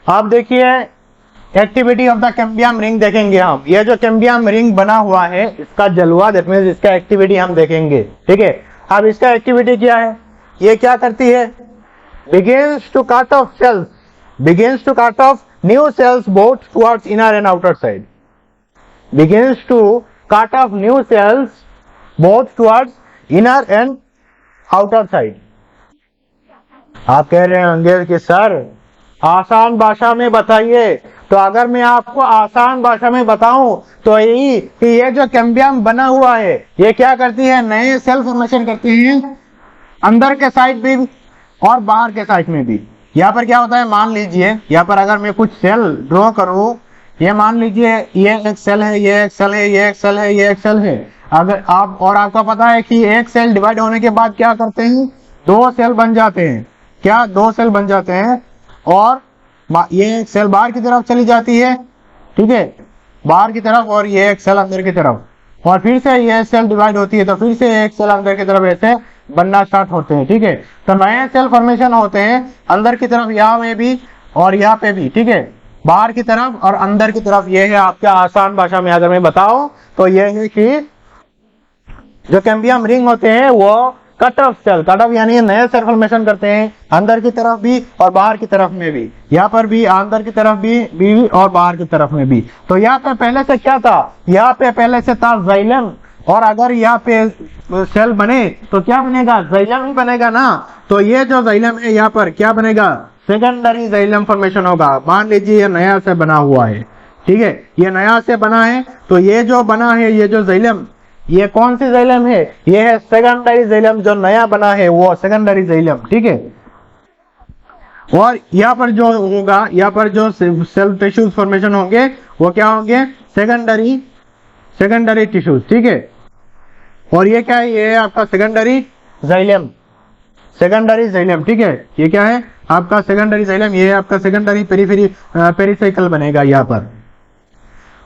आप देखिए activity of the cambium ring देखेंगे हम। ये जो कैम्बियम रिंग बना हुआ है इसका जलवा, दैट मींस इसका एक्टिविटी हम देखेंगे। ठीक है, अब इसका एक्टिविटी क्या है, ये क्या करती है, begins to cut off cells, begins to cut off new cells both towards inner and outer side, begins to cut off new cells both towards inner and outer side। आप कह रहे होंगे कि सर आसान भाषा में बताइए, तो अगर मैं आपको आसान भाषा में बताऊं तो यही कि ये जो कैम्बियम बना हुआ है ये क्या करती है, नए सेल फॉर्मेशन करती है अंदर के साइड भी और बाहर के साइड में भी। यहाँ पर क्या होता है, मान लीजिए यहाँ पर अगर मैं कुछ सेल ड्रॉ करूं, ये मान लीजिए ये एक सेल है, ये एक सेल है, ये एक सेल है, ये एक सेल है। अगर आप और आपको पता है कि एक सेल डिवाइड होने के बाद क्या करते हैं, दो सेल बन जाते हैं। क्या, दो सेल बन जाते हैं और ये एक सेल बाहर की तरफ चली जाती है, ठीक है, बाहर की तरफ, और ये एक सेल अंदर की तरफ, और फिर से ये सेल डिवाइड होती है तो फिर से एक सेल अंदर की तरफ ऐसे बनना स्टार्ट होते हैं। ठीक है, तो नए सेल फॉर्मेशन होते हैं अंदर की तरफ, यहाँ में भी और यहाँ पे भी। ठीक है, बाहर की तरफ और अंदर की तरफ। ये है आपका आसान भाषा में अगर मैं बताऊं तो ये है कि जो कैम्बियम रिंग होते हैं वो cut off cell, cut off यानी नए सेल फॉर्मेशन करते हैं अंदर की तरफ भी और बाहर की तरफ में भी। यहाँ पर भी अंदर की तरफ भी और बाहर की तरफ में भी। तो यहाँ पे पहले से क्या था, यहाँ पे पहले से था जाइलम, और अगर यहाँ पे सेल बने तो क्या बनेगा, जाइलम ही बनेगा ना। तो ये जो जाइलम है यहाँ पर क्या बनेगा, सेकेंडरी जाइलम फॉर्मेशन होगा। मान लीजिए ये नया से बना हुआ है, ठीक है, ये नया से बना है, तो ये जो बना है ये जो जाइलम, ये कौन सी जाइलम है, ये है सेकेंडरी जाइलम, जो नया बना है वो सेकेंडरी जाइलम। ठीक है, और यहाँ पर जो होगा, यहाँ पर जो सेल टिश्यूज फॉर्मेशन होंगे वो क्या होंगे, सेकेंडरी टिश्यूज। ठीक है, और ये क्या है, ये है आपका सेकेंडरी जाइलम, सेकेंडरी जाइलम। ठीक है, ये क्या है आपका सेकेंडरी जाइलम, ये आपका सेकेंडरी पेरिसाइकल बनेगा यहाँ पर।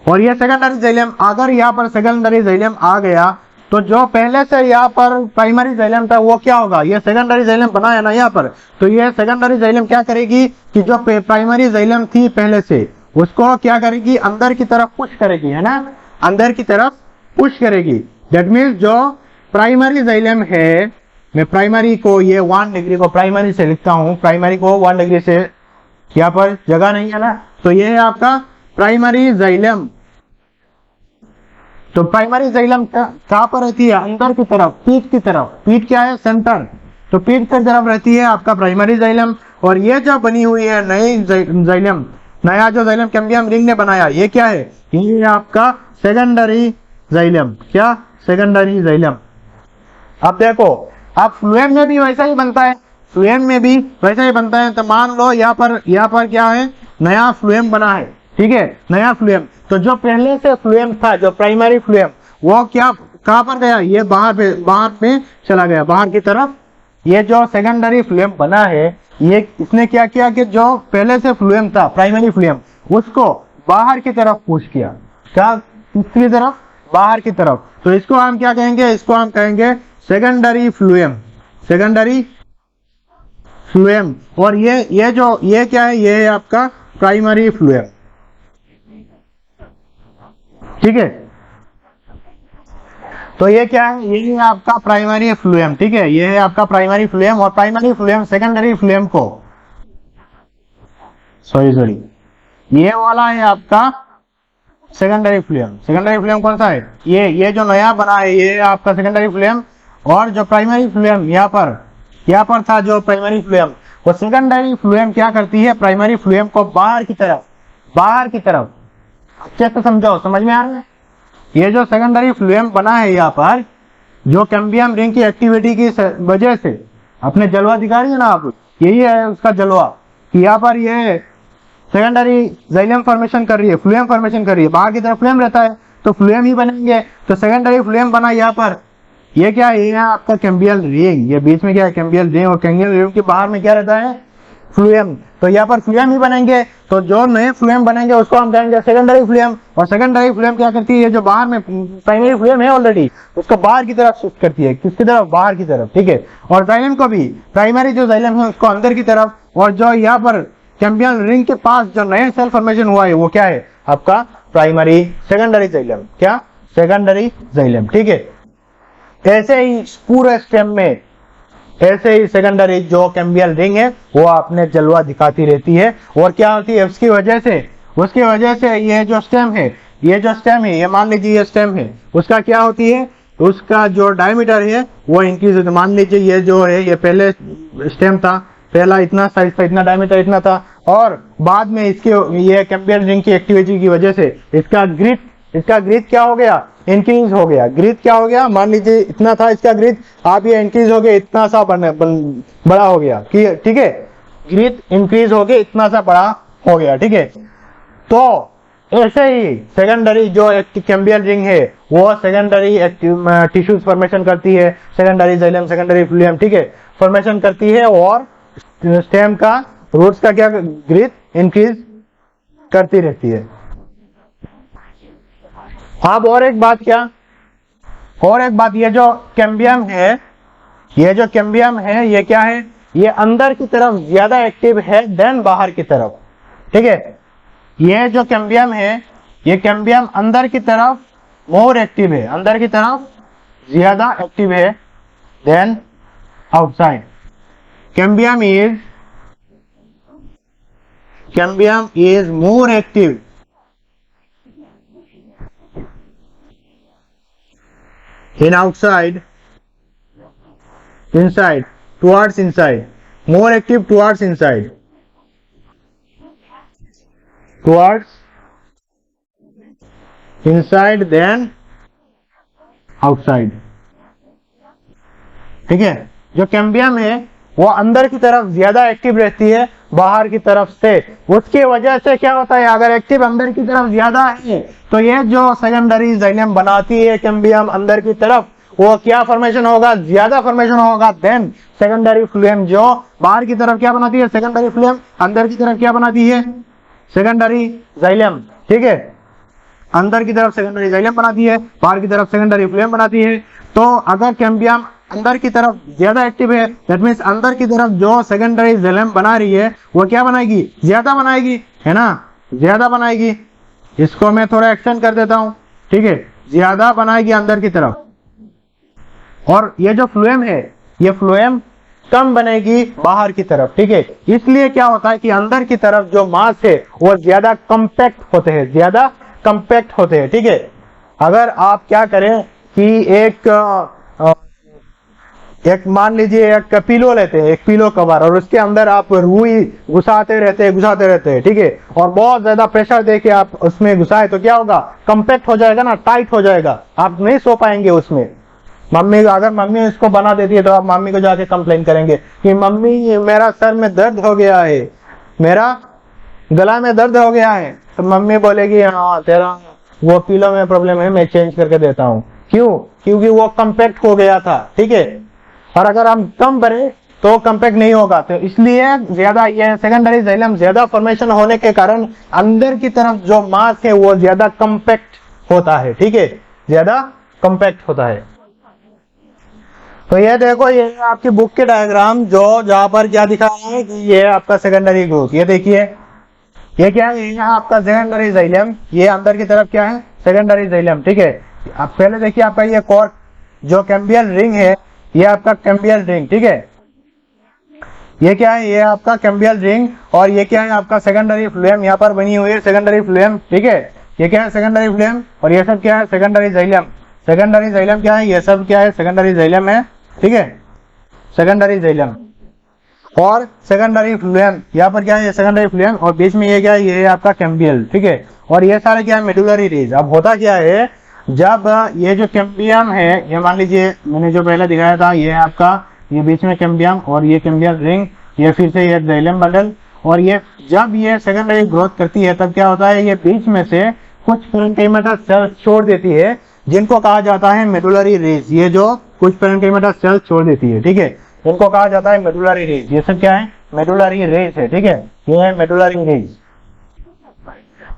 और ये सेकेंडरी जाइलम, अगर यहाँ पर सेकेंडरी जाइलम आ गया तो जो पहले से यहाँ पर प्राइमरी जाइलम था वो क्या होगा, ये सेकेंडरी जाइलम बना है ना यहाँ पर, तो ये सेकेंडरी जाइलम क्या करेगी कि जो प्राइमरी जाइलम थी पहले से उसको क्या करेगी, अंदर की तरफ पुश करेगी, है ना, अंदर की तरफ पुश करेगी। दैट मीन्स जो प्राइमरी जाइलम है, मैं प्राइमरी को ये 1 डिग्री को प्राइमरी से लिखता हूँ, प्राइमरी को 1 डिग्री से, यहाँ पर जगह नहीं है ना, तो ये है आपका प्राइमरी जाइलम। तो प्राइमरी जाइलम कहाँ पर रहती है, अंदर की तरफ, पीठ की तरफ। पीठ क्या है, सेंटर, तो पीठ की तरफ रहती है आपका प्राइमरी जाइलम। और ये जो बनी हुई है नई जाइलम, नया जो जाइलम कैम्बियम रिंग ने बनाया, ये क्या है, ये है आपका सेकेंडरी जाइलम। क्या, सेकेंडरी जाइलम। अब देखो, अब फ्लूएम में भी वैसा ही बनता है, फ्लूएम में भी वैसा ही बनता है। तो मान लो यहाँ पर क्या है, नया फ्लूएम बना है, ठीक है, नया फ्लूएम। तो जो पहले से फ्लूएम था, जो प्राइमरी फ्लूएम, वो क्या, कहाँ पर गया, ये बाहर पे चला गया, बाहर की तरफ। ये जो सेकेंडरी फ्लूएम बना है, ये इसने क्या किया कि जो पहले से फ्लूएम था, प्राइमरी फ्लूएम, उसको बाहर की तरफ पुश किया। क्या, किसकी तरफ, बाहर की तरफ। तो इसको हम क्या कहेंगे, इसको हम कहेंगे सेकेंडरी फ्लूएम, सेकेंडरी फ्लूएम। और ये क्या है, ये है आपका प्राइमरी फ्लूएम। ठीक है, तो ये क्या है, ये है आपका प्राइमरी फ्लूएम। ठीक है, ये है आपका प्राइमरी फ्लूएम। और प्राइमरी फ्लूएम सेकेंडरी फ्लूएम को, सॉरी, ये वाला है आपका सेकेंडरी फ्लूएम। सेकेंडरी फ्लूएम कौन सा है, ये जो नया बना है, ये आपका सेकेंडरी फ्लूएम। और जो प्राइमरी फ्लूएम यहाँ पर था, जो प्राइमरी फ्लूएम, वो सेकेंडरी फ्लूएम क्या करती है, प्राइमरी फ्लूएम को बाहर की तरफ अच्छे से समझाओ, समझ में आ रहा है। ये जो सेकेंडरी फ्लूएम बना है यहाँ पर, जो कैम्बियम रिंग की एक्टिविटी की वजह से, अपने जलवा दिखा रही है ना आप, यही है उसका जलवा, कि यहाँ पर ये सेकेंडरी जाइलम फॉर्मेशन कर रही है, फ्लूएम फॉर्मेशन कर रही है, बाहर की तरफ फ्लूएम रहता है तो फ्लूएम ही बनेंगे। तो सेकेंडरी फ्लूएम बना यहाँ पर, ये क्या है, ये आपका कैम्बियल रिंग, ये बीच में क्या है, कैम्बियल रिंग, और कैम्बियल रिंग के बाहर में क्या रहता है, फ्लूएम। तो यहाँ पर फ्लूएम ही बनेंगे। तो जो नए फ्लूएम बनेंगे उसको हम कहेंगे सेकेंडरी फ्लूएम। और सेकेंडरी फ्लूएम क्या करती है, जो बाहर में प्राइमरी फ्लूएम है ऑलरेडी, उसको बाहर की तरफ शिफ्ट करती है, किसकी तरफ, बाहर की तरफ। ठीक है, और जाइलम को भी, प्राइमरी जो जाइलम है उसको अंदर की तरफ, और जो यहाँ पर कैम्बियम रिंग के पास जो नया सेल फॉर्मेशन हुआ है वो क्या है आपका प्राइमरी सेकेंडरी जाइलम, क्या सेकेंडरी जाइलम, ठीक है। ऐसे ही पूरे स्टेम में ऐसे ही सेकेंडरी जो कैम्बियल रिंग है वो आपने जलवा दिखाती रहती है। और क्या होती है उसकी वजह से ये जो स्टेम है ये मान लीजिए ये स्टेम है, उसका क्या होती है, उसका जो डायमीटर है वो इंक्रीज होता है। मान लीजिए ये जो है ये पहले स्टेम था, पहला इतना साइज था, इतना डायमीटर इतना था, और बाद में इसके ये कैम्बियल रिंग की एक्टिविटी की वजह से इसका ग्रीथ क्या हो गया, इंक्रीज हो गया। ग्रीथ क्या हो गया, मान लीजिए इतना था इसका ग्रीथ, आप ये इंक्रीज हो गया इतना सा बड़ा हो गया, ठीक है, ग्रीथ इंक्रीज हो गया इतना सा बड़ा हो गया, ठीक है। तो ऐसे ही सेकेंडरी जो कैम्बियल रिंग है वो सेकेंडरी टिश्यूज फॉर्मेशन करती है, सेकेंडरी जाइलम, सेकेंडरी फ्लूएम, ठीक है, फॉर्मेशन करती है, और स्टेम का रूट्स का क्या ग्रीथ इंक्रीज करती रहती है। अब और एक बात, ये जो कैम्बियम है ये क्या है, ये अंदर की तरफ ज्यादा एक्टिव है देन बाहर की तरफ, ठीक है। ये जो कैम्बियम है ये कैम्बियम अंदर की तरफ मोर एक्टिव है, अंदर की तरफ ज्यादा एक्टिव है then outside. Cambium is more active in outside, inside, towards inside, more active towards inside, than outside, ठीक है। जो कैम्बियम है वो अंदर की तरफ ज्यादा एक्टिव रहती है बाहर की तरफ से, उसकी वजह से क्या होता है, अगर एक्टिव अंदर की तरफ ज्यादा है तो ये जो सेकेंडरी जाइलम बनाती है कैम्बियम अंदर की तरफ, वो क्या फॉर्मेशन होगा, ज्यादा फॉर्मेशन होगा देन सेकेंडरी फ्लूएम जो बाहर की तरफ क्या बनाती है, सेकेंडरी फ्लूएम अंदर की तरफ क्या बनाती है, सेकेंडरी जाइलम, ठीक है। अंदर की तरफ सेकेंडरी जाइलम बनाती है, बाहर की तरफ सेकेंडरी फ्लूएम बनाती है। तो अगर कैम्बियम अंदर की तरफ ज्यादा एक्टिव है, दैट मीन्स अंदर की तरफ जो सेकेंडरी जाइलम बना रही है वो क्या बनाएगी, ज्यादा बनाएगी, है ना, ज्यादा बनाएगी। इसको मैं थोड़ा एक्सटेंड कर देता हूं, ठीक है, ज्यादा बनाएगी अंदर की तरफ। और ये जो फ्लूएम है ये फ्लूएम कम बनेगी बाहर की तरफ, ठीक है। इसलिए क्या होता है कि अंदर की तरफ जो मास है वो ज्यादा कंपैक्ट होते हैं, ठीक है। अगर आप क्या करें कि एक मान लीजिए एक पिलो लेते हैं, एक पिलो कवर, और उसके अंदर आप रुई घुसाते रहते हैं, ठीक है, और बहुत ज्यादा प्रेशर देके आप उसमें घुसाए तो क्या होगा, कंपैक्ट हो जाएगा ना, टाइट हो जाएगा, आप नहीं सो पाएंगे उसमें। अगर मम्मी इसको बना देती है तो आप मम्मी को जाके कंप्लेन करेंगे कि मम्मी मेरा सर में दर्द हो गया है, मेरा गला में दर्द हो गया है, तो मम्मी बोलेगी हाँ तेरा वो पिलो में प्रॉब्लम है, मैं चेंज करके देता हूँ। क्यों, क्योंकि वो कंपैक्ट हो गया था, ठीक है। और अगर हम कम करें तो कंपैक्ट नहीं होगा, तो इसलिए ज्यादा ये सेकेंडरी जाइलम ज्यादा फॉर्मेशन होने के कारण अंदर की तरफ जो मास है वो ज्यादा कंपैक्ट होता है, ठीक है, ज्यादा कंपैक्ट होता है। तो ये देखो, ये आपकी बुक के डायग्राम जो जहां पर क्या दिखा है कि ये आपका सेकेंडरी ग्रोथ, ये देखिए ये क्या है, यहाँ आपका सेकेंडरी जाइलम, ये अंदर की तरफ क्या है, सेकेंडरी जाइलम, ठीक है। आप पहले देखिए आपका ये कॉर्क जो कैम्बियल रिंग है, ये आपका कैम्बियल रिंग, ठीक है, ये क्या है, ये आपका कैम्बियल रिंग, और ये क्या है आपका सेकेंडरी फ्लूएम, यहाँ पर बनी हुई है सेकेंडरी फ्लूएम, ठीक है। ये क्या है सेकेंडरी फ्लूएम, और ये सब क्या है सेकेंडरी जाइलम। सेकेंडरी जाइलम क्या है, ये सब क्या है सेकेंडरी जाइलम है, ठीक है, सेकेंडरी जाइलम और सेकेंडरी फ्लूएम, यहाँ पर क्या है सेकेंडरी फ्लूएम, और बीच में ये क्या है, ये आपका कैम्बियल, ठीक है। और ये सारे क्या है मेडुलरी रेज। अब होता क्या है, जब ये जो कैम्बियम है, ये मान लीजिए मैंने जो पहले दिखाया था, ये आपका ये बीच में कैम्बियम और ये कैम्बियल रिंग, ये फिर से ये जाइलम बंडल, और ये जब ये सेकेंडरी ग्रोथ करती है तब क्या होता है, ये बीच में से कुछ पेरेन्काइमा सेल्स छोड़ देती है जिनको कहा जाता है मेडुलरी रेज। ये जो कुछ पेरेन्काइमा सेल्स छोड़ देती है, ठीक है, इनको कहा जाता है मेडुलरी रेज। ये सब क्या है, मेडुलरी रेज है, ठीक है, ये है मेडुलरी रेज।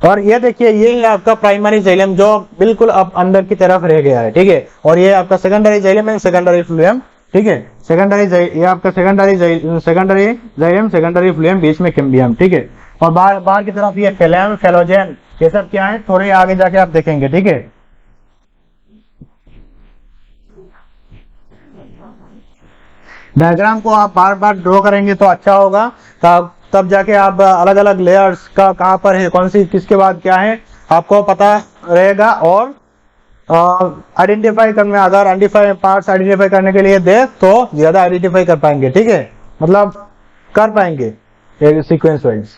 और ये देखिए ये है आपका प्राइमरी जाइलम जो बिल्कुल अब अंदर की तरफ रह गया है, ठीक है, और ये आपका सेकेंडरी जाइलम है, सेकेंडरी फ्लूएम, ठीक है, सेकेंडरी ये आपका सेकेंडरी जाइलम, सेकेंडरी फ्लोएम, बीच में कैम्बियम, ठीक है। और बाहर बाहर की तरफ ये फेलम, फेलोजेन, ये सब क्या है थोड़े आगे जाके आप देखेंगे, ठीक है। डायग्राम को आप बार बार ड्रॉ करेंगे तो अच्छा होगा, तब जाके आप अलग अलग लेयर्स का कहाँ पर है, कौन सी किसके बाद क्या है आपको पता रहेगा। और आइडेंटिफाई करने, अगर पार्ट्स आइडेंटिफाई करने के लिए दे तो ज्यादा आइडेंटिफाई कर पाएंगे, ठीक है, मतलब कर पाएंगे सीक्वेंस वाइज।